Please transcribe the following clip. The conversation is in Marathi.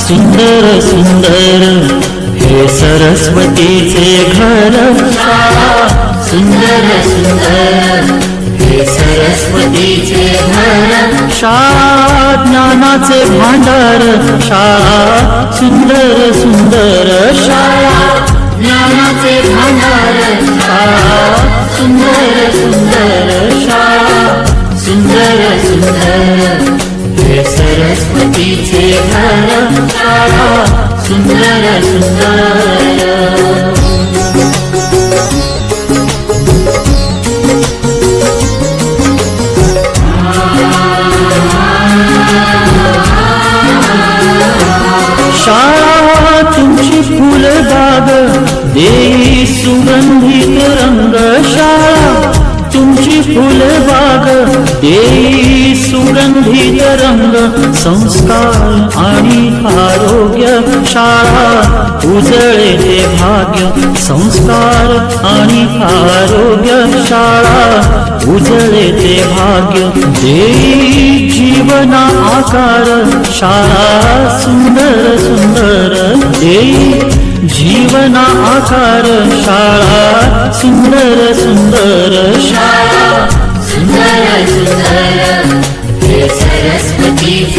सुंदर सुंदर हे सरस्वतीचे घर शाळा सुंदर सुंदर हे सरस्वतीचे घर शाळा ज्ञानाचे भांडार शाळा सुंदर सुंदर शाळा ज्ञानाचे भांडार शाळा सुंदर सुंदर शाळा सुंदर सुंदर हे सरस्वतीचे घर शाळा सुंदर सुंदर शाळा तुमची फुलबाग देई सुगंधित रंग शाळा तुमची फुलबाग देई सुगंधित रंग संस्कार आणि आरोग्य शाळा उजळे ते भाग्य संस्कार आणि आरोग्य शाळा उजळे ते भाग्य देई जीवना आकार शाळा सुंदर सुंदर देई जीवना आकार शाळा सुंदर सुंदर शाळा सुंदर सुंदर हे सरस्वती